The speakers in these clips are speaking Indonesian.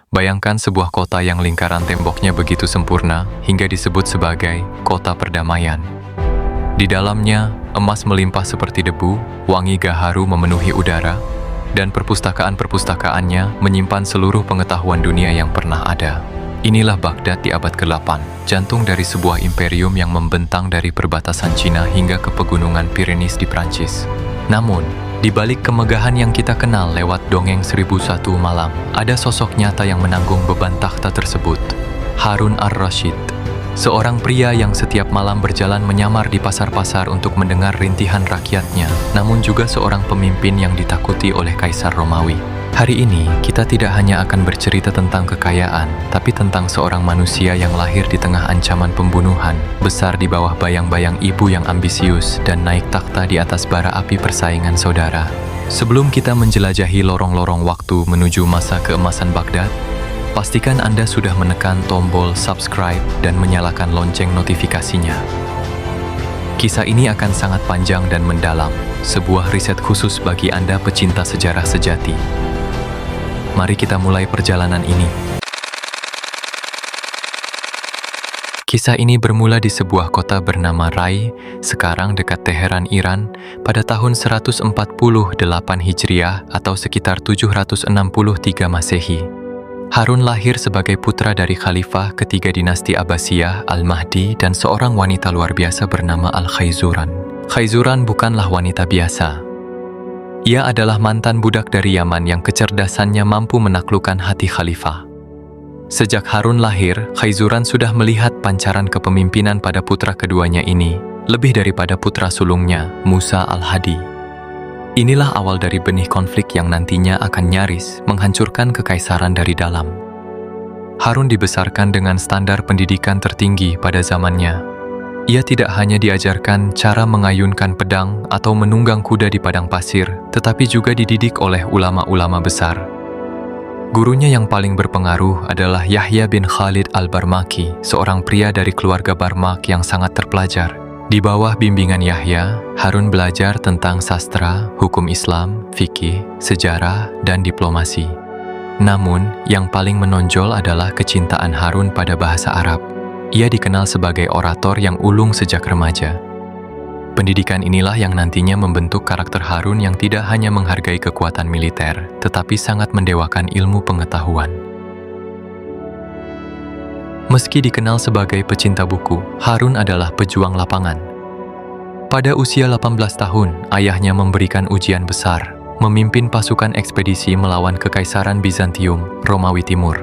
Bayangkan sebuah kota yang lingkaran temboknya begitu sempurna hingga disebut sebagai kota perdamaian. Di dalamnya, emas melimpah seperti debu, wangi gaharu memenuhi udara, dan perpustakaan-perpustakaannya menyimpan seluruh pengetahuan dunia yang pernah ada. Inilah Baghdad di abad ke-8, jantung dari sebuah imperium yang membentang dari perbatasan Cina hingga ke pegunungan Pyrenees di Prancis. Namun, di balik kemegahan yang kita kenal lewat dongeng 1001 malam, ada sosok nyata yang menanggung beban takhta tersebut. Harun ar-Rasyid, seorang pria yang setiap malam berjalan menyamar di pasar-pasar untuk mendengar rintihan rakyatnya, namun juga seorang pemimpin yang ditakuti oleh Kaisar Romawi. Hari ini, kita tidak hanya akan bercerita tentang kekayaan, tapi tentang seorang manusia yang lahir di tengah ancaman pembunuhan, besar di bawah bayang-bayang ibu yang ambisius, dan naik takhta di atas bara api persaingan saudara. Sebelum kita menjelajahi lorong-lorong waktu menuju masa keemasan Baghdad, pastikan Anda sudah menekan tombol subscribe dan menyalakan lonceng notifikasinya. Kisah ini akan sangat panjang dan mendalam, sebuah riset khusus bagi Anda pecinta sejarah sejati. Mari kita mulai perjalanan ini. Kisah ini bermula di sebuah kota bernama Rai, sekarang dekat Teheran, Iran, pada tahun 148 Hijriah atau sekitar 763 Masehi. Harun lahir sebagai putra dari khalifah ketiga dinasti Abbasiyah, Al-Mahdi, dan seorang wanita luar biasa bernama Al-Khayzuran. Khayzuran bukanlah wanita biasa. Ia adalah mantan budak dari Yaman yang kecerdasannya mampu menaklukkan hati khalifah. Sejak Harun lahir, Khayzuran sudah melihat pancaran kepemimpinan pada putra keduanya ini, lebih daripada putra sulungnya, Musa al-Hadi. Inilah awal dari benih konflik yang nantinya akan nyaris menghancurkan kekaisaran dari dalam. Harun dibesarkan dengan standar pendidikan tertinggi pada zamannya. Ia tidak hanya diajarkan cara mengayunkan pedang atau menunggang kuda di padang pasir, tetapi juga dididik oleh ulama-ulama besar. Gurunya yang paling berpengaruh adalah Yahya bin Khalid al-Barmaki, seorang pria dari keluarga Barmak yang sangat terpelajar. Di bawah bimbingan Yahya, Harun belajar tentang sastra, hukum Islam, fikih, sejarah, dan diplomasi. Namun, yang paling menonjol adalah kecintaan Harun pada bahasa Arab. Ia dikenal sebagai orator yang ulung sejak remaja. Pendidikan inilah yang nantinya membentuk karakter Harun yang tidak hanya menghargai kekuatan militer, tetapi sangat mendewakan ilmu pengetahuan. Meski dikenal sebagai pecinta buku, Harun adalah pejuang lapangan. Pada usia 18 tahun, ayahnya memberikan ujian besar, memimpin pasukan ekspedisi melawan Kekaisaran Bizantium, Romawi Timur.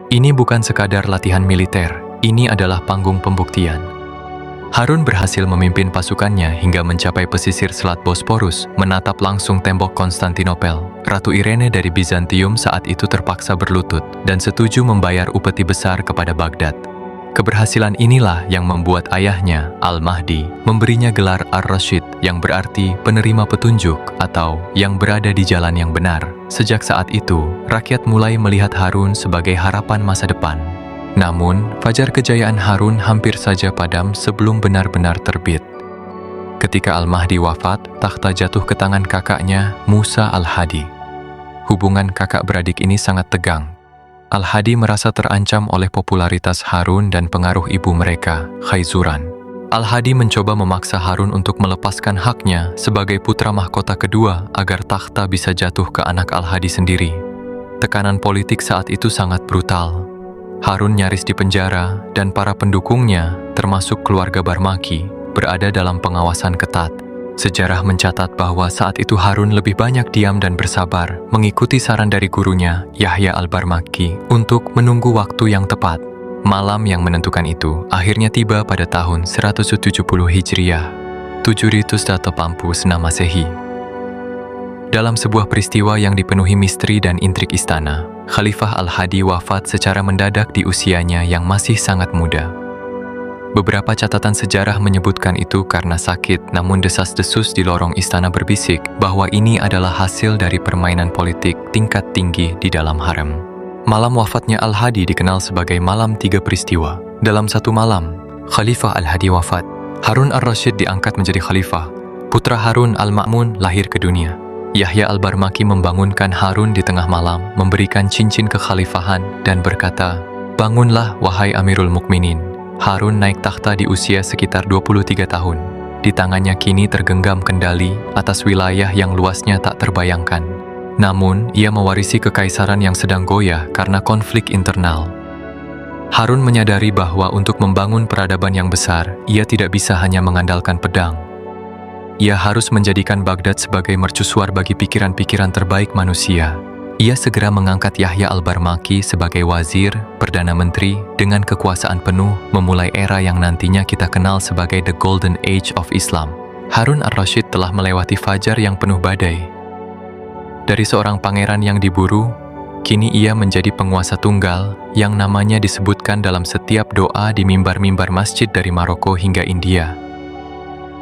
Ini bukan sekadar latihan militer, ini adalah panggung pembuktian. Harun berhasil memimpin pasukannya hingga mencapai pesisir Selat Bosporus, menatap langsung tembok Konstantinopel. Ratu Irene dari Bizantium saat itu terpaksa berlutut dan setuju membayar upeti besar kepada Baghdad. Keberhasilan inilah yang membuat ayahnya, Al-Mahdi, memberinya gelar Ar-Rasyid yang berarti penerima petunjuk atau yang berada di jalan yang benar. Sejak saat itu, rakyat mulai melihat Harun sebagai harapan masa depan. Namun, fajar kejayaan Harun hampir saja padam sebelum benar-benar terbit. Ketika Al-Mahdi wafat, takhta jatuh ke tangan kakaknya, Musa al-Hadi. Hubungan kakak beradik ini sangat tegang. Al-Hadi merasa terancam oleh popularitas Harun dan pengaruh ibu mereka, Khayzuran. Al-Hadi mencoba memaksa Harun untuk melepaskan haknya sebagai putra mahkota kedua agar takhta bisa jatuh ke anak Al-Hadi sendiri. Tekanan politik saat itu sangat brutal. Harun nyaris dipenjara dan para pendukungnya, termasuk keluarga Barmaki, berada dalam pengawasan ketat. Sejarah mencatat bahwa saat itu Harun lebih banyak diam dan bersabar, mengikuti saran dari gurunya, Yahya al-Barmaki, untuk menunggu waktu yang tepat. Malam yang menentukan itu akhirnya tiba pada tahun 170 Hijriah, 786 Masehi. Dalam sebuah peristiwa yang dipenuhi misteri dan intrik istana, Khalifah Al-Hadi wafat secara mendadak di usianya yang masih sangat muda. Beberapa catatan sejarah menyebutkan itu karena sakit, namun desas-desus di lorong istana berbisik bahwa ini adalah hasil dari permainan politik tingkat tinggi di dalam harem. Malam wafatnya Al-Hadi dikenal sebagai malam 3 peristiwa. Dalam satu malam, Khalifah Al-Hadi wafat. Harun ar-Rasyid diangkat menjadi khalifah. Putra Harun Al-Ma'mun lahir ke dunia. Yahya Al-Barmaki membangunkan Harun di tengah malam, memberikan cincin kekhalifahan dan berkata, "Bangunlah, wahai Amirul Mukminin." Harun naik takhta di usia sekitar 23 tahun. Di tangannya kini tergenggam kendali atas wilayah yang luasnya tak terbayangkan. Namun, ia mewarisi kekaisaran yang sedang goyah karena konflik internal. Harun menyadari bahwa untuk membangun peradaban yang besar, ia tidak bisa hanya mengandalkan pedang. Ia harus menjadikan Baghdad sebagai mercusuar bagi pikiran-pikiran terbaik manusia. Ia segera mengangkat Yahya Al-Barmaki sebagai wazir, perdana menteri, dengan kekuasaan penuh memulai era yang nantinya kita kenal sebagai The Golden Age of Islam. Harun Ar-Rasyid telah melewati fajar yang penuh badai. Dari seorang pangeran yang diburu, kini ia menjadi penguasa tunggal yang namanya disebutkan dalam setiap doa di mimbar-mimbar masjid dari Maroko hingga India.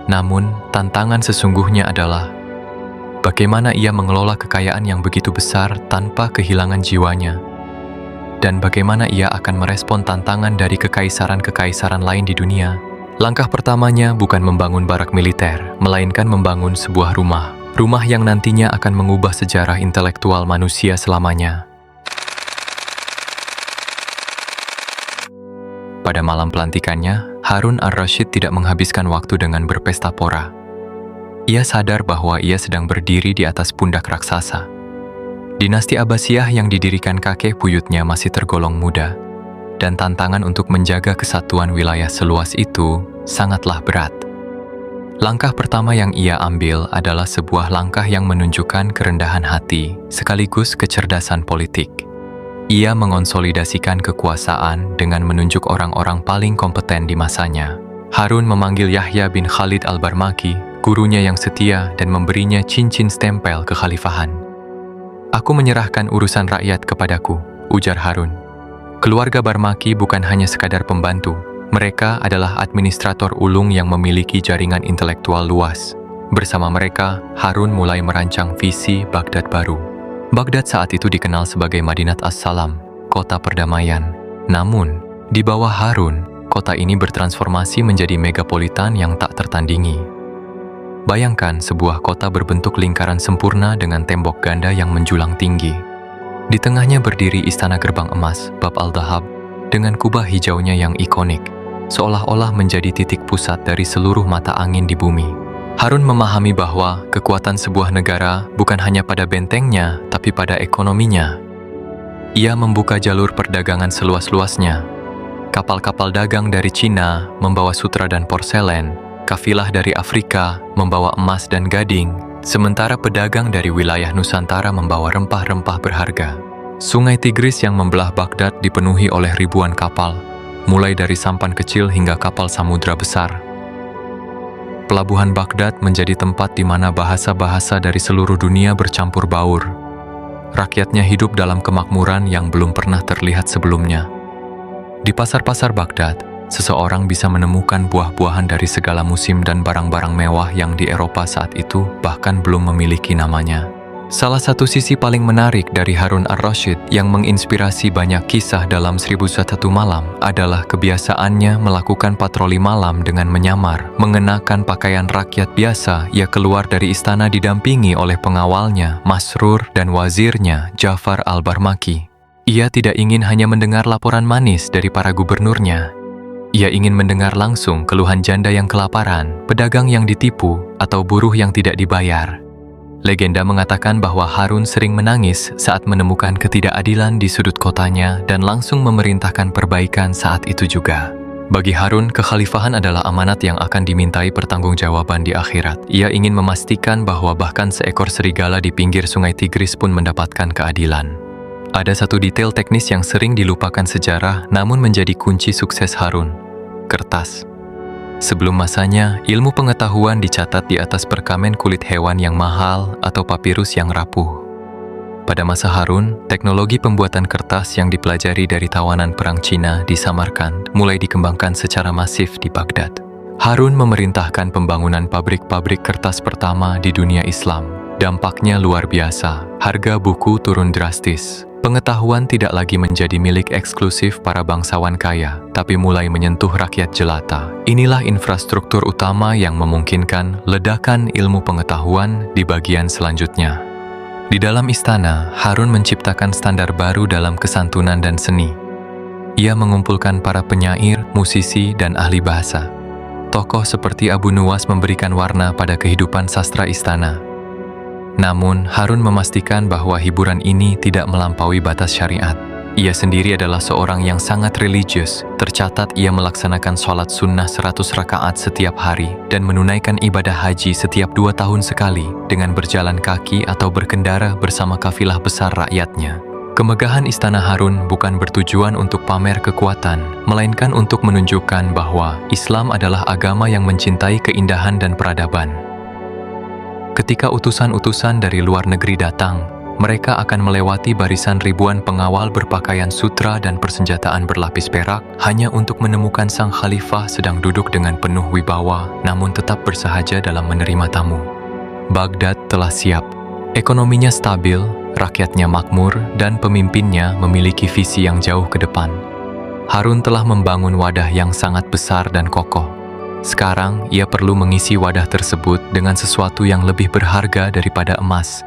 Namun, tantangan sesungguhnya adalah bagaimana ia mengelola kekayaan yang begitu besar tanpa kehilangan jiwanya, dan bagaimana ia akan merespon tantangan dari kekaisaran-kekaisaran lain di dunia. Langkah pertamanya bukan membangun barak militer, melainkan membangun sebuah rumah yang nantinya akan mengubah sejarah intelektual manusia selamanya. Pada malam pelantikannya, Harun Ar-Rasyid tidak menghabiskan waktu dengan berpesta pora. Ia sadar bahwa ia sedang berdiri di atas pundak raksasa. Dinasti Abbasiyah yang didirikan kakek buyutnya masih tergolong muda, dan tantangan untuk menjaga kesatuan wilayah seluas itu sangatlah berat. Langkah pertama yang ia ambil adalah sebuah langkah yang menunjukkan kerendahan hati sekaligus kecerdasan politik. Ia mengonsolidasikan kekuasaan dengan menunjuk orang-orang paling kompeten di masanya. Harun memanggil Yahya bin Khalid Al-Barmaki, gurunya yang setia, dan memberinya cincin stempel kekhalifahan. "Aku menyerahkan urusan rakyat kepadaku," ujar Harun. Keluarga Barmaki bukan hanya sekadar pembantu, mereka adalah administrator ulung yang memiliki jaringan intelektual luas. Bersama mereka, Harun mulai merancang visi Baghdad baru. Baghdad saat itu dikenal sebagai Madinat As-Salam, kota perdamaian. Namun, di bawah Harun, kota ini bertransformasi menjadi megapolitan yang tak tertandingi. Bayangkan sebuah kota berbentuk lingkaran sempurna dengan tembok ganda yang menjulang tinggi. Di tengahnya berdiri istana gerbang emas, Bab al-Dahab, dengan kubah hijaunya yang ikonik, seolah-olah menjadi titik pusat dari seluruh mata angin di bumi. Harun memahami bahwa kekuatan sebuah negara bukan hanya pada bentengnya, tapi pada ekonominya. Ia membuka jalur perdagangan seluas-luasnya. Kapal-kapal dagang dari Cina membawa sutra dan porselen, kafilah dari Afrika membawa emas dan gading, sementara pedagang dari wilayah Nusantara membawa rempah-rempah berharga. Sungai Tigris yang membelah Baghdad dipenuhi oleh ribuan kapal, mulai dari sampan kecil hingga kapal samudra besar. Pelabuhan Baghdad menjadi tempat di mana bahasa-bahasa dari seluruh dunia bercampur baur. Rakyatnya hidup dalam kemakmuran yang belum pernah terlihat sebelumnya. Di pasar-pasar Baghdad, seseorang bisa menemukan buah-buahan dari segala musim dan barang-barang mewah yang di Eropa saat itu bahkan belum memiliki namanya. Salah satu sisi paling menarik dari Harun Ar-Rasyid yang menginspirasi banyak kisah dalam 1001 Malam adalah kebiasaannya melakukan patroli malam dengan menyamar. Mengenakan pakaian rakyat biasa, ia keluar dari istana didampingi oleh pengawalnya, Masrur, dan wazirnya, Ja'far Al-Barmaki. Ia tidak ingin hanya mendengar laporan manis dari para gubernurnya. Ia ingin mendengar langsung keluhan janda yang kelaparan, pedagang yang ditipu, atau buruh yang tidak dibayar. Legenda mengatakan bahwa Harun sering menangis saat menemukan ketidakadilan di sudut kotanya dan langsung memerintahkan perbaikan saat itu juga. Bagi Harun, kekhalifahan adalah amanat yang akan dimintai pertanggungjawaban di akhirat. Ia ingin memastikan bahwa bahkan seekor serigala di pinggir sungai Tigris pun mendapatkan keadilan. Ada satu detail teknis yang sering dilupakan sejarah namun menjadi kunci sukses Harun: kertas. Sebelum masanya, ilmu pengetahuan dicatat di atas perkamen kulit hewan yang mahal atau papirus yang rapuh. Pada masa Harun, teknologi pembuatan kertas yang dipelajari dari tawanan perang Cina di Samarkand mulai dikembangkan secara masif di Baghdad. Harun memerintahkan pembangunan pabrik-pabrik kertas pertama di dunia Islam. Dampaknya luar biasa, harga buku turun drastis. Pengetahuan tidak lagi menjadi milik eksklusif para bangsawan kaya, tapi mulai menyentuh rakyat jelata. Inilah infrastruktur utama yang memungkinkan ledakan ilmu pengetahuan di bagian selanjutnya. Di dalam istana, Harun menciptakan standar baru dalam kesantunan dan seni. Ia mengumpulkan para penyair, musisi, dan ahli bahasa. Tokoh seperti Abu Nuwas memberikan warna pada kehidupan sastra istana. Namun, Harun memastikan bahwa hiburan ini tidak melampaui batas syariat. Ia sendiri adalah seorang yang sangat religius. Tercatat ia melaksanakan sholat sunnah 100 rakaat setiap hari dan menunaikan ibadah haji setiap 2 tahun sekali dengan berjalan kaki atau berkendara bersama kafilah besar rakyatnya. Kemegahan istana Harun bukan bertujuan untuk pamer kekuatan, melainkan untuk menunjukkan bahwa Islam adalah agama yang mencintai keindahan dan peradaban. Ketika utusan-utusan dari luar negeri datang, mereka akan melewati barisan ribuan pengawal berpakaian sutra dan persenjataan berlapis perak hanya untuk menemukan sang khalifah sedang duduk dengan penuh wibawa namun tetap bersahaja dalam menerima tamu. Baghdad telah siap. Ekonominya stabil, rakyatnya makmur, dan pemimpinnya memiliki visi yang jauh ke depan. Harun telah membangun wadah yang sangat besar dan kokoh. Sekarang ia perlu mengisi wadah tersebut dengan sesuatu yang lebih berharga daripada emas,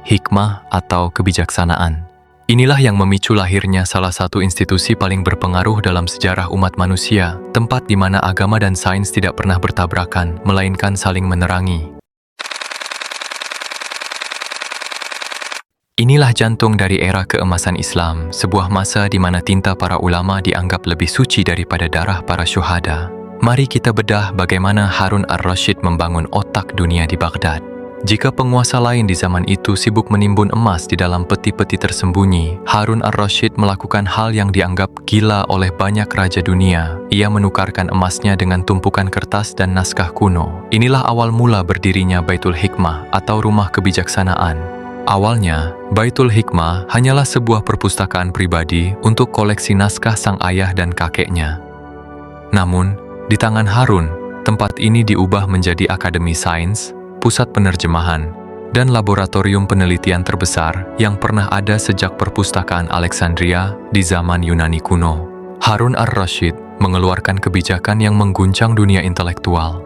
hikmah atau kebijaksanaan. Inilah yang memicu lahirnya salah satu institusi paling berpengaruh dalam sejarah umat manusia, tempat di mana agama dan sains tidak pernah bertabrakan, melainkan saling menerangi. Inilah jantung dari era keemasan Islam, sebuah masa di mana tinta para ulama dianggap lebih suci daripada darah para syuhada. Mari kita bedah bagaimana Harun ar-Rasyid membangun otak dunia di Baghdad. Jika penguasa lain di zaman itu sibuk menimbun emas di dalam peti-peti tersembunyi, Harun ar-Rasyid melakukan hal yang dianggap gila oleh banyak raja dunia. Ia menukarkan emasnya dengan tumpukan kertas dan naskah kuno. Inilah awal mula berdirinya Baitul Hikmah atau Rumah Kebijaksanaan. Awalnya, Baitul Hikmah hanyalah sebuah perpustakaan pribadi untuk koleksi naskah sang ayah dan kakeknya. Namun, di tangan Harun, tempat ini diubah menjadi akademi sains, pusat penerjemahan, dan laboratorium penelitian terbesar yang pernah ada sejak perpustakaan Alexandria di zaman Yunani kuno. Harun ar-Rasyid mengeluarkan kebijakan yang mengguncang dunia intelektual.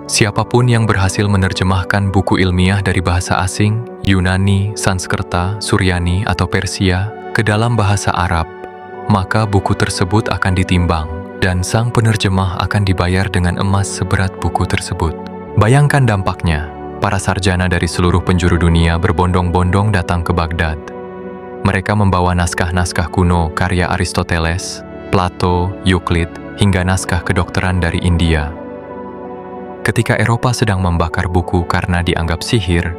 Siapapun yang berhasil menerjemahkan buku ilmiah dari bahasa asing, Yunani, Sanskerta, Suryani, atau Persia, ke dalam bahasa Arab, maka buku tersebut akan ditimbang, dan sang penerjemah akan dibayar dengan emas seberat buku tersebut. Bayangkan dampaknya, para sarjana dari seluruh penjuru dunia berbondong-bondong datang ke Baghdad. Mereka membawa naskah-naskah kuno karya Aristoteles, Plato, Euclid, hingga naskah kedokteran dari India. Ketika Eropa sedang membakar buku karena dianggap sihir,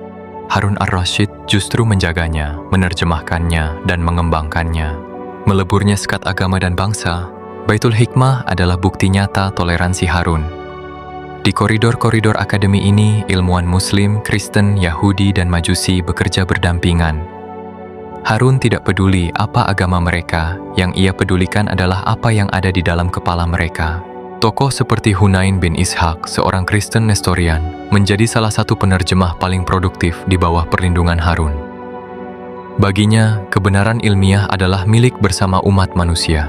Harun ar-Rasyid justru menjaganya, menerjemahkannya, dan mengembangkannya. Meleburnya sekat agama dan bangsa, Baitul Hikmah adalah bukti nyata toleransi Harun. Di koridor-koridor akademi ini, ilmuwan Muslim, Kristen, Yahudi, dan Majusi bekerja berdampingan. Harun tidak peduli apa agama mereka, yang ia pedulikan adalah apa yang ada di dalam kepala mereka. Tokoh seperti Hunain bin Ishaq, seorang Kristen Nestorian, menjadi salah satu penerjemah paling produktif di bawah perlindungan Harun. Baginya, kebenaran ilmiah adalah milik bersama umat manusia.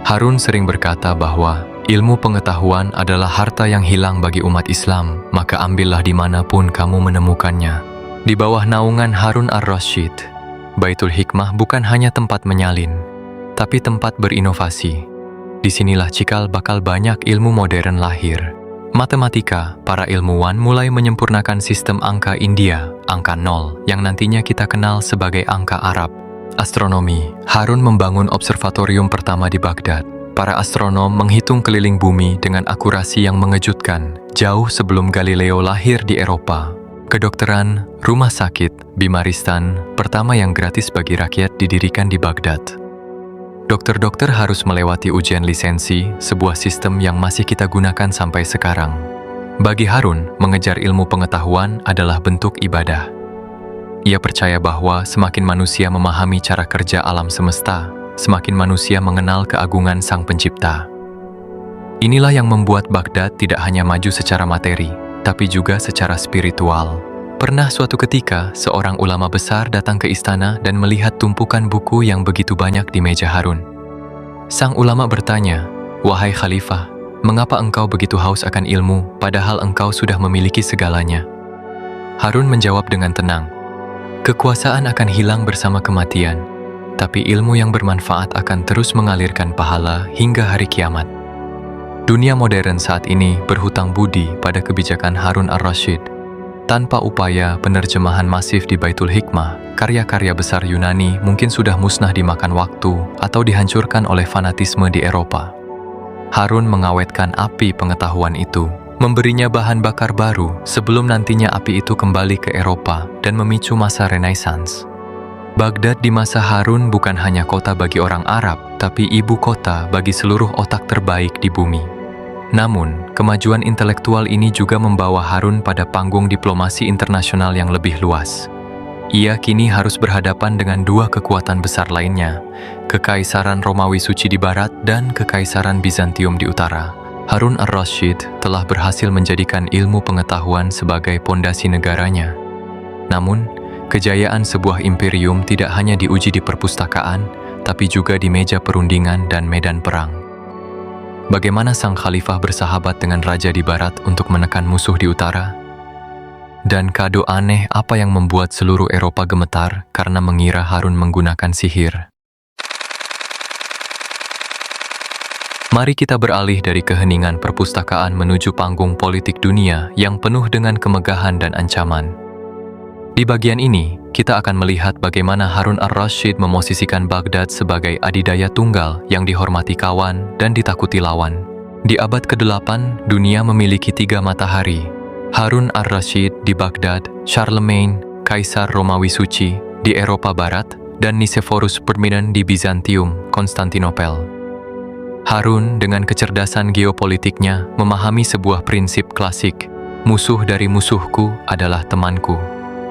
Harun sering berkata bahwa ilmu pengetahuan adalah harta yang hilang bagi umat Islam, maka ambillah dimanapun kamu menemukannya. Di bawah naungan Harun ar-Rasyid, Baitul Hikmah bukan hanya tempat menyalin, tapi tempat berinovasi. Disinilah cikal bakal banyak ilmu modern lahir. Matematika, para ilmuwan mulai menyempurnakan sistem angka India, angka 0, yang nantinya kita kenal sebagai angka Arab. Astronomi, Harun membangun observatorium pertama di Baghdad. Para astronom menghitung keliling bumi dengan akurasi yang mengejutkan, jauh sebelum Galileo lahir di Eropa. Kedokteran, rumah sakit, bimaristan, pertama yang gratis bagi rakyat didirikan di Baghdad. Dokter-dokter harus melewati ujian lisensi, sebuah sistem yang masih kita gunakan sampai sekarang. Bagi Harun, mengejar ilmu pengetahuan adalah bentuk ibadah. Ia percaya bahwa semakin manusia memahami cara kerja alam semesta, semakin manusia mengenal keagungan Sang Pencipta. Inilah yang membuat Baghdad tidak hanya maju secara materi, tapi juga secara spiritual. Pernah suatu ketika, seorang ulama besar datang ke istana dan melihat tumpukan buku yang begitu banyak di meja Harun. Sang ulama bertanya, "Wahai Khalifah, mengapa engkau begitu haus akan ilmu, padahal engkau sudah memiliki segalanya?" Harun menjawab dengan tenang, Kekuasaan akan hilang bersama kematian, tapi ilmu yang bermanfaat akan terus mengalirkan pahala hingga hari kiamat. Dunia modern saat ini berhutang budi pada kebijakan Harun ar-Rasyid. Tanpa upaya penerjemahan masif di Baitul Hikmah, karya-karya besar Yunani mungkin sudah musnah dimakan waktu atau dihancurkan oleh fanatisme di Eropa. Harun mengawetkan api pengetahuan itu, memberinya bahan bakar baru sebelum nantinya api itu kembali ke Eropa dan memicu masa Renaissance. Baghdad di masa Harun bukan hanya kota bagi orang Arab, tapi ibu kota bagi seluruh otak terbaik di bumi. Namun, kemajuan intelektual ini juga membawa Harun pada panggung diplomasi internasional yang lebih luas. Ia kini harus berhadapan dengan dua kekuatan besar lainnya, Kekaisaran Romawi Suci di barat dan Kekaisaran Bizantium di utara. Harun ar-Rasyid telah berhasil menjadikan ilmu pengetahuan sebagai pondasi negaranya. Namun, kejayaan sebuah imperium tidak hanya diuji di perpustakaan, tapi juga di meja perundingan dan medan perang. Bagaimana sang khalifah bersahabat dengan raja di barat untuk menekan musuh di utara? Dan kado aneh apa yang membuat seluruh Eropa gemetar karena mengira Harun menggunakan sihir? Mari kita beralih dari keheningan perpustakaan menuju panggung politik dunia yang penuh dengan kemegahan dan ancaman. Di bagian ini, kita akan melihat bagaimana Harun ar-Rasyid memosisikan Baghdad sebagai adidaya tunggal yang dihormati kawan dan ditakuti lawan. Di abad ke-8, dunia memiliki 3 matahari. Harun ar-Rasyid di Baghdad, Charlemagne, Kaisar Romawi Suci di Eropa Barat, dan Nicephorus Perminan di Bizantium, Konstantinopel. Harun dengan kecerdasan geopolitiknya memahami sebuah prinsip klasik, musuh dari musuhku adalah temanku.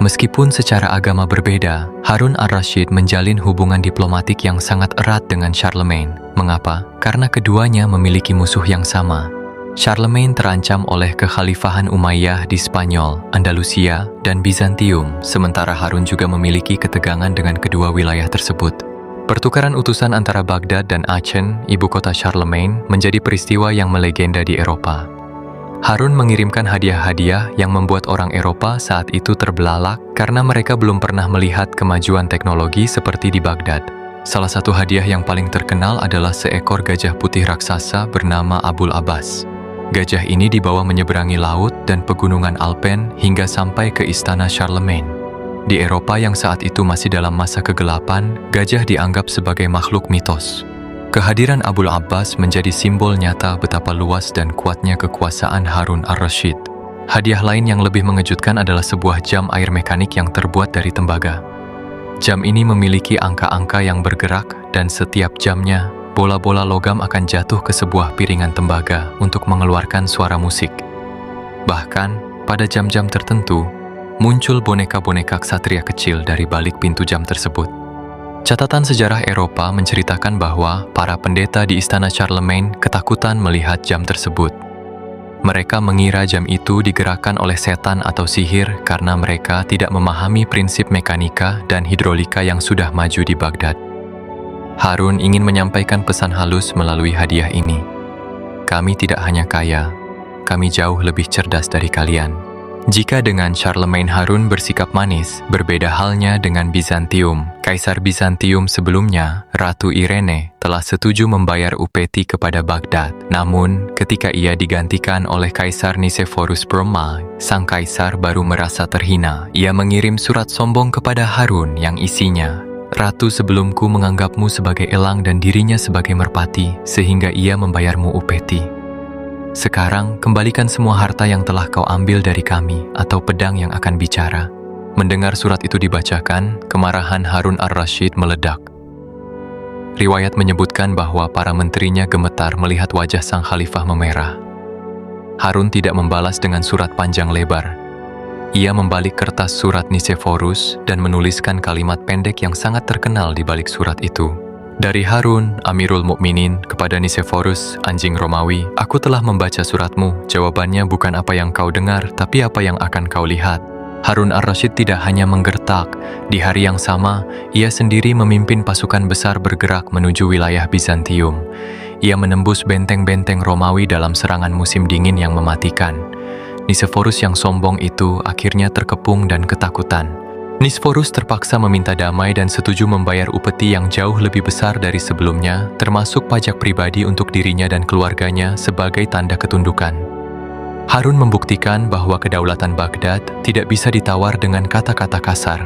Meskipun secara agama berbeda, Harun ar-Rasyid menjalin hubungan diplomatik yang sangat erat dengan Charlemagne. Mengapa? Karena keduanya memiliki musuh yang sama. Charlemagne terancam oleh kekhalifahan Umayyah di Spanyol, Andalusia, dan Bizantium, sementara Harun juga memiliki ketegangan dengan kedua wilayah tersebut. Pertukaran utusan antara Baghdad dan Aachen, ibu kota Charlemagne, menjadi peristiwa yang melegenda di Eropa. Harun mengirimkan hadiah-hadiah yang membuat orang Eropa saat itu terbelalak karena mereka belum pernah melihat kemajuan teknologi seperti di Baghdad. Salah satu hadiah yang paling terkenal adalah seekor gajah putih raksasa bernama Abul Abbas. Gajah ini dibawa menyeberangi laut dan pegunungan Alpen hingga sampai ke istana Charlemagne. Di Eropa yang saat itu masih dalam masa kegelapan, gajah dianggap sebagai makhluk mitos. Kehadiran Abul Abbas menjadi simbol nyata betapa luas dan kuatnya kekuasaan Harun ar-Rasyid. Hadiah lain yang lebih mengejutkan adalah sebuah jam air mekanik yang terbuat dari tembaga. Jam ini memiliki angka-angka yang bergerak dan setiap jamnya, bola-bola logam akan jatuh ke sebuah piringan tembaga untuk mengeluarkan suara musik. Bahkan, pada jam-jam tertentu, muncul boneka-boneka ksatria kecil dari balik pintu jam tersebut. Catatan sejarah Eropa menceritakan bahwa para pendeta di istana Charlemagne ketakutan melihat jam tersebut. Mereka mengira jam itu digerakkan oleh setan atau sihir karena mereka tidak memahami prinsip mekanika dan hidrolika yang sudah maju di Baghdad. Harun ingin menyampaikan pesan halus melalui hadiah ini. Kami tidak hanya kaya, kami jauh lebih cerdas dari kalian. Jika dengan Charlemagne Harun bersikap manis, berbeda halnya dengan Bizantium. Kaisar Bizantium sebelumnya, Ratu Irene, telah setuju membayar upeti kepada Baghdad. Namun, ketika ia digantikan oleh Kaisar Nicephorus Pertama, sang kaisar baru merasa terhina. Ia mengirim surat sombong kepada Harun yang isinya, Ratu sebelumku menganggapmu sebagai elang dan dirinya sebagai merpati, sehingga ia membayarmu upeti. Sekarang, kembalikan semua harta yang telah kau ambil dari kami, atau pedang yang akan bicara. Mendengar surat itu dibacakan, kemarahan Harun ar-Rasyid meledak. Riwayat menyebutkan bahwa para menterinya gemetar melihat wajah sang khalifah memerah. Harun tidak membalas dengan surat panjang lebar. Ia membalik kertas surat Nicephorus dan menuliskan kalimat pendek yang sangat terkenal di balik surat itu. Dari Harun, Amirul Mukminin, kepada Nicephorus, anjing Romawi, aku telah membaca suratmu. Jawabannya bukan apa yang kau dengar, tapi apa yang akan kau lihat. Harun ar-Rasyid tidak hanya menggertak. Di hari yang sama, ia sendiri memimpin pasukan besar bergerak menuju wilayah Bizantium. Ia menembus benteng-benteng Romawi dalam serangan musim dingin yang mematikan. Nicephorus yang sombong itu akhirnya terkepung dan ketakutan. Nisphorus terpaksa meminta damai dan setuju membayar upeti yang jauh lebih besar dari sebelumnya, termasuk pajak pribadi untuk dirinya dan keluarganya sebagai tanda ketundukan. Harun membuktikan bahwa kedaulatan Baghdad tidak bisa ditawar dengan kata-kata kasar.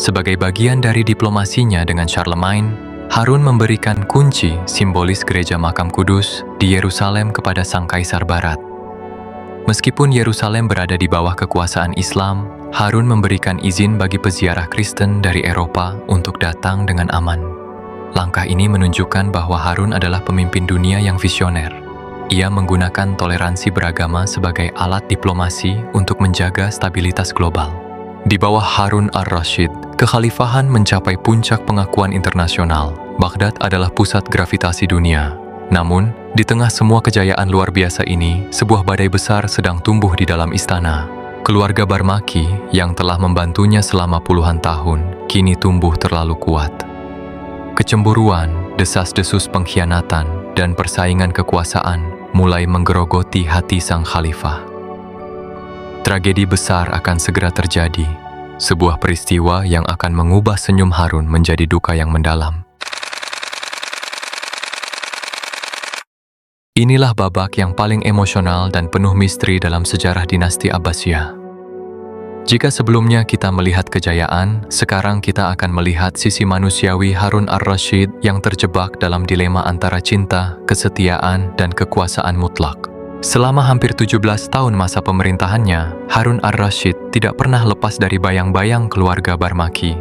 Sebagai bagian dari diplomasinya dengan Charlemagne, Harun memberikan kunci simbolis gereja Makam Kudus di Yerusalem kepada Sang Kaisar Barat. Meskipun Yerusalem berada di bawah kekuasaan Islam, Harun memberikan izin bagi peziarah Kristen dari Eropa untuk datang dengan aman. Langkah ini menunjukkan bahwa Harun adalah pemimpin dunia yang visioner. Ia menggunakan toleransi beragama sebagai alat diplomasi untuk menjaga stabilitas global. Di bawah Harun ar-Rasyid, kekhalifahan mencapai puncak pengakuan internasional. Baghdad adalah pusat gravitasi dunia. Namun, di tengah semua kejayaan luar biasa ini, sebuah badai besar sedang tumbuh di dalam istana. Keluarga Barmaki yang telah membantunya selama puluhan tahun, kini tumbuh terlalu kuat. Kecemburuan, desas-desus pengkhianatan, dan persaingan kekuasaan mulai menggerogoti hati sang khalifah. Tragedi besar akan segera terjadi, sebuah peristiwa yang akan mengubah senyum Harun menjadi duka yang mendalam. Inilah babak yang paling emosional dan penuh misteri dalam sejarah dinasti Abbasiyah. Jika sebelumnya kita melihat kejayaan, sekarang kita akan melihat sisi manusiawi Harun ar-Rasyid yang terjebak dalam dilema antara cinta, kesetiaan, dan kekuasaan mutlak. Selama hampir 17 tahun masa pemerintahannya, Harun ar-Rasyid tidak pernah lepas dari bayang-bayang keluarga Barmaki.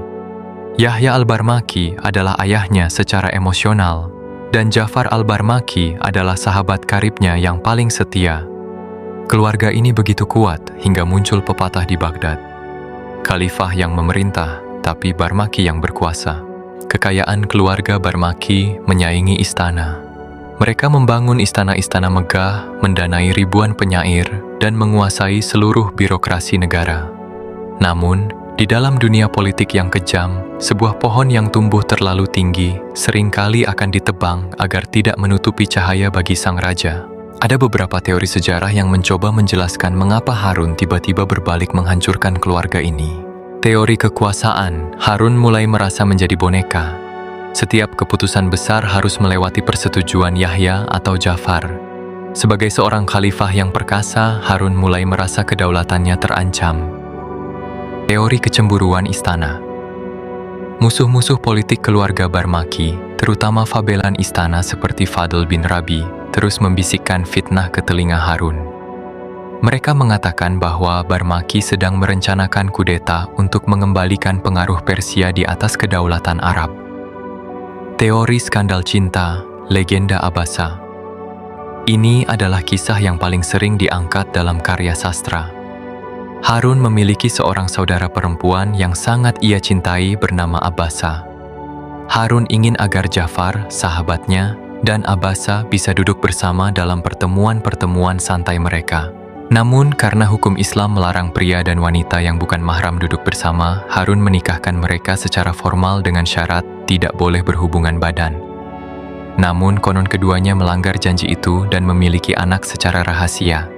Yahya al-Barmaki adalah ayahnya secara emosional, dan Ja'far al-Barmaki adalah sahabat karibnya yang paling setia. Keluarga ini begitu kuat hingga muncul pepatah di Baghdad. Khalifah yang memerintah, tapi Barmaki yang berkuasa. Kekayaan keluarga Barmaki menyaingi istana. Mereka membangun istana-istana megah, mendanai ribuan penyair, dan menguasai seluruh birokrasi negara. Namun, di dalam dunia politik yang kejam, sebuah pohon yang tumbuh terlalu tinggi seringkali akan ditebang agar tidak menutupi cahaya bagi sang raja. Ada beberapa teori sejarah yang mencoba menjelaskan mengapa Harun tiba-tiba berbalik menghancurkan keluarga ini. Teori kekuasaan, Harun mulai merasa menjadi boneka. Setiap keputusan besar harus melewati persetujuan Yahya atau Ja'far. Sebagai seorang khalifah yang perkasa, Harun mulai merasa kedaulatannya terancam. Teori kecemburuan istana. Musuh-musuh politik keluarga Barmaki, terutama fabelan istana seperti Fadl bin Rabi, terus membisikkan fitnah ke telinga Harun. Mereka mengatakan bahwa Barmaki sedang merencanakan kudeta untuk mengembalikan pengaruh Persia di atas kedaulatan Arab. Teori skandal cinta, legenda Abbasa. Ini adalah kisah yang paling sering diangkat dalam karya sastra. Harun memiliki seorang saudara perempuan yang sangat ia cintai bernama Abbasa. Harun ingin agar Ja'far, sahabatnya, dan Abbasa bisa duduk bersama dalam pertemuan-pertemuan santai mereka. Namun, karena hukum Islam melarang pria dan wanita yang bukan mahram duduk bersama, Harun menikahkan mereka secara formal dengan syarat tidak boleh berhubungan badan. Namun, konon keduanya melanggar janji itu dan memiliki anak secara rahasia.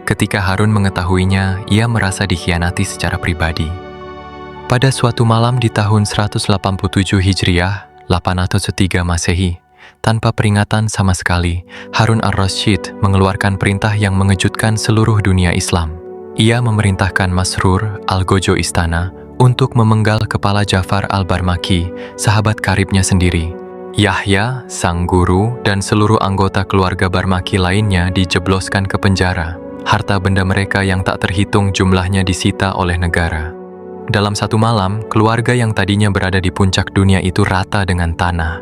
Ketika Harun mengetahuinya, ia merasa dikhianati secara pribadi. Pada suatu malam di tahun 187 Hijriah, 803 Masehi, tanpa peringatan sama sekali, Harun ar-Rasyid mengeluarkan perintah yang mengejutkan seluruh dunia Islam. Ia memerintahkan Masrur, al-Gojo istana, untuk memenggal kepala Ja'far al-Barmaki, sahabat karibnya sendiri. Yahya, sang guru, dan seluruh anggota keluarga Barmaki lainnya dijebloskan ke penjara. Harta benda mereka yang tak terhitung jumlahnya disita oleh negara. Dalam satu malam, keluarga yang tadinya berada di puncak dunia itu rata dengan tanah.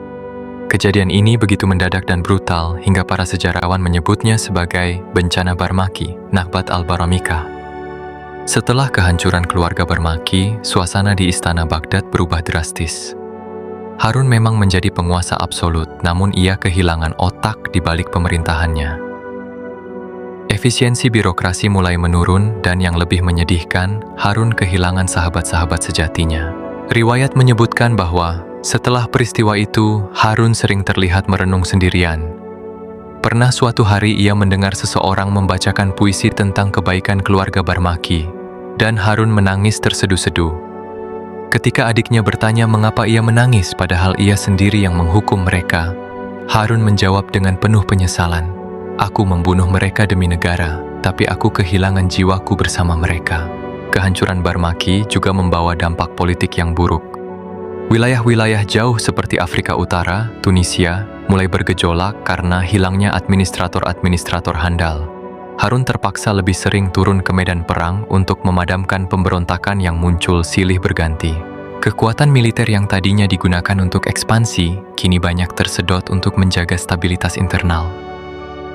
Kejadian ini begitu mendadak dan brutal hingga para sejarawan menyebutnya sebagai bencana Barmaki, Nakbat al-Baramika. Setelah kehancuran keluarga Barmaki, suasana di istana Baghdad berubah drastis. Harun memang menjadi penguasa absolut, namun ia kehilangan otak di balik pemerintahannya. Efisiensi birokrasi mulai menurun dan yang lebih menyedihkan, Harun kehilangan sahabat-sahabat sejatinya. Riwayat menyebutkan bahwa setelah peristiwa itu, Harun sering terlihat merenung sendirian. Pernah suatu hari ia mendengar seseorang membacakan puisi tentang kebaikan keluarga Barmaki. Dan Harun menangis terseduh-seduh. Ketika adiknya bertanya mengapa ia menangis padahal ia sendiri yang menghukum mereka, Harun menjawab dengan penuh penyesalan, "Aku membunuh mereka demi negara, tapi aku kehilangan jiwaku bersama mereka." Kehancuran Barmaki juga membawa dampak politik yang buruk. Wilayah-wilayah jauh seperti Afrika Utara, Tunisia, mulai bergejolak karena hilangnya administrator-administrator handal. Harun terpaksa lebih sering turun ke medan perang untuk memadamkan pemberontakan yang muncul silih berganti. Kekuatan militer yang tadinya digunakan untuk ekspansi, kini banyak tersedot untuk menjaga stabilitas internal.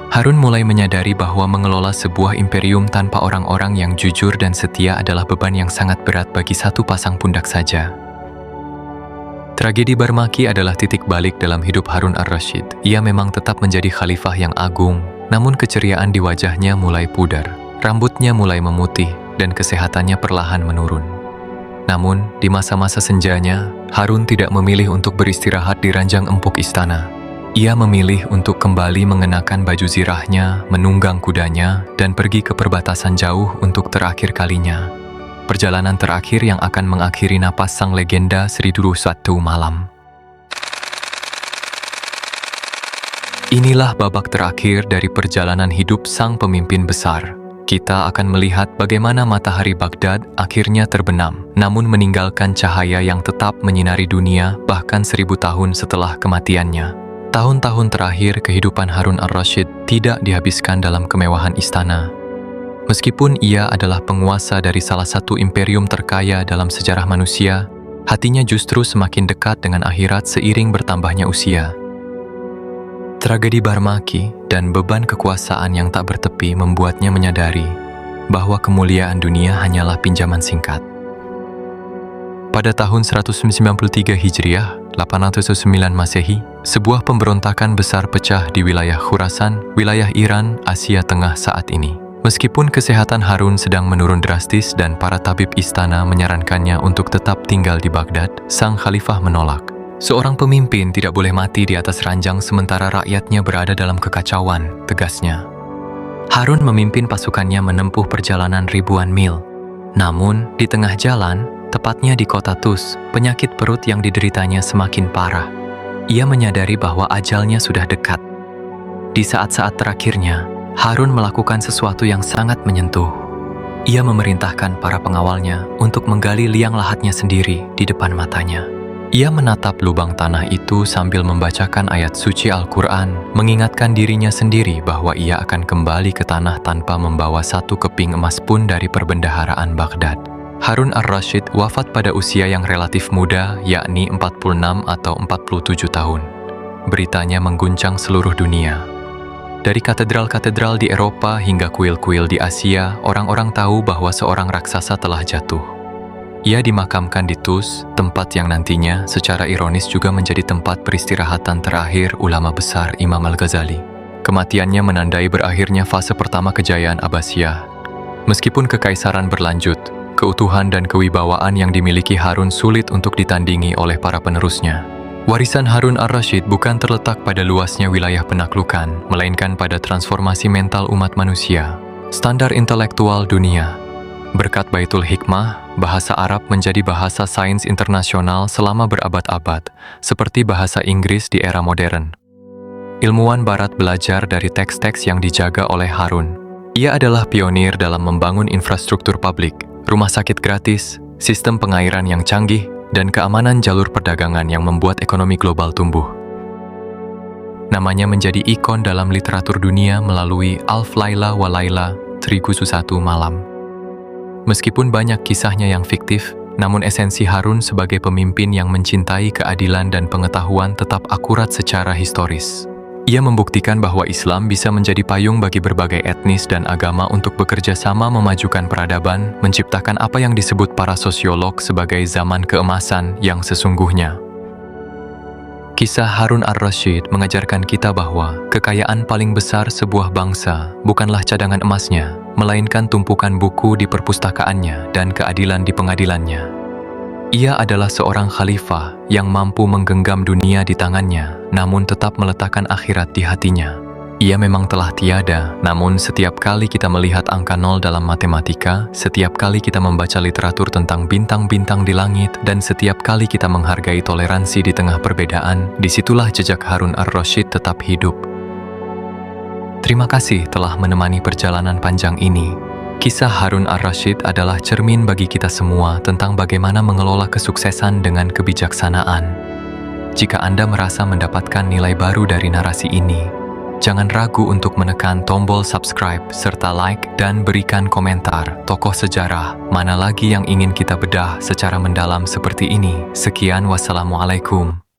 Harun mulai menyadari bahwa mengelola sebuah imperium tanpa orang-orang yang jujur dan setia adalah beban yang sangat berat bagi satu pasang pundak saja. Tragedi Barmaki adalah titik balik dalam hidup Harun ar-Rasyid. Ia memang tetap menjadi khalifah yang agung, namun keceriaan di wajahnya mulai pudar, rambutnya mulai memutih, dan kesehatannya perlahan menurun. Namun, di masa-masa senjanya, Harun tidak memilih untuk beristirahat di ranjang empuk istana. Ia memilih untuk kembali mengenakan baju zirahnya, menunggang kudanya, dan pergi ke perbatasan jauh untuk terakhir kalinya. Perjalanan terakhir yang akan mengakhiri napas sang legenda 1001 malam. Inilah babak terakhir dari perjalanan hidup sang pemimpin besar. Kita akan melihat bagaimana matahari Baghdad akhirnya terbenam, namun meninggalkan cahaya yang tetap menyinari dunia bahkan 1000 tahun setelah kematiannya. Tahun-tahun terakhir kehidupan Harun ar-Rasyid tidak dihabiskan dalam kemewahan istana. Meskipun ia adalah penguasa dari salah satu imperium terkaya dalam sejarah manusia, hatinya justru semakin dekat dengan akhirat seiring bertambahnya usia. Tragedi Barmaki dan beban kekuasaan yang tak bertepi membuatnya menyadari bahwa kemuliaan dunia hanyalah pinjaman singkat. Pada tahun 193 Hijriah, 809 Masehi, sebuah pemberontakan besar pecah di wilayah Khurasan, wilayah Iran, Asia Tengah saat ini. Meskipun kesehatan Harun sedang menurun drastis dan para tabib istana menyarankannya untuk tetap tinggal di Baghdad, sang khalifah menolak. Seorang pemimpin tidak boleh mati di atas ranjang sementara rakyatnya berada dalam kekacauan, tegasnya. Harun memimpin pasukannya menempuh perjalanan ribuan mil. Namun, di tengah jalan, tepatnya di kota Tus, penyakit perut yang dideritanya semakin parah. Ia menyadari bahwa ajalnya sudah dekat. Di saat-saat terakhirnya, Harun melakukan sesuatu yang sangat menyentuh. Ia memerintahkan para pengawalnya untuk menggali liang lahatnya sendiri di depan matanya. Ia menatap lubang tanah itu sambil membacakan ayat suci Al-Quran, mengingatkan dirinya sendiri bahwa ia akan kembali ke tanah tanpa membawa satu keping emas pun dari perbendaharaan Baghdad. Harun ar-Rasyid wafat pada usia yang relatif muda, yakni 46 atau 47 tahun. Beritanya mengguncang seluruh dunia. Dari katedral-katedral di Eropa hingga kuil-kuil di Asia, orang-orang tahu bahwa seorang raksasa telah jatuh. Ia dimakamkan di Tus, tempat yang nantinya secara ironis juga menjadi tempat peristirahatan terakhir ulama besar Imam Al-Ghazali. Kematiannya menandai berakhirnya fase pertama kejayaan Abbasiyah. Meskipun kekaisaran berlanjut, keutuhan dan kewibawaan yang dimiliki Harun sulit untuk ditandingi oleh para penerusnya. Warisan Harun ar-Rasyid bukan terletak pada luasnya wilayah penaklukan, melainkan pada transformasi mental umat manusia, standar intelektual dunia. Berkat Baitul Hikmah, bahasa Arab menjadi bahasa sains internasional selama berabad-abad, seperti bahasa Inggris di era modern. Ilmuwan Barat belajar dari teks-teks yang dijaga oleh Harun. Ia adalah pionir dalam membangun infrastruktur publik, rumah sakit gratis, sistem pengairan yang canggih, dan keamanan jalur perdagangan yang membuat ekonomi global tumbuh. Namanya menjadi ikon dalam literatur dunia melalui Alf Laila wa Laila, 1001 Malam. Meskipun banyak kisahnya yang fiktif, namun esensi Harun sebagai pemimpin yang mencintai keadilan dan pengetahuan tetap akurat secara historis. Ia membuktikan bahwa Islam bisa menjadi payung bagi berbagai etnis dan agama untuk bekerja sama memajukan peradaban, menciptakan apa yang disebut para sosiolog sebagai zaman keemasan yang sesungguhnya. Kisah Harun ar-Rasyid mengajarkan kita bahwa kekayaan paling besar sebuah bangsa bukanlah cadangan emasnya, melainkan tumpukan buku di perpustakaannya dan keadilan di pengadilannya. Ia adalah seorang khalifah yang mampu menggenggam dunia di tangannya, namun tetap meletakkan akhirat di hatinya. Ia memang telah tiada, namun setiap kali kita melihat angka 0 dalam matematika, setiap kali kita membaca literatur tentang bintang-bintang di langit, dan setiap kali kita menghargai toleransi di tengah perbedaan, disitulah jejak Harun ar-Rasyid tetap hidup. Terima kasih telah menemani perjalanan panjang ini. Kisah Harun ar-Rasyid adalah cermin bagi kita semua tentang bagaimana mengelola kesuksesan dengan kebijaksanaan. Jika Anda merasa mendapatkan nilai baru dari narasi ini, jangan ragu untuk menekan tombol subscribe serta like dan berikan komentar tokoh sejarah mana lagi yang ingin kita bedah secara mendalam seperti ini. Sekian, wassalamualaikum.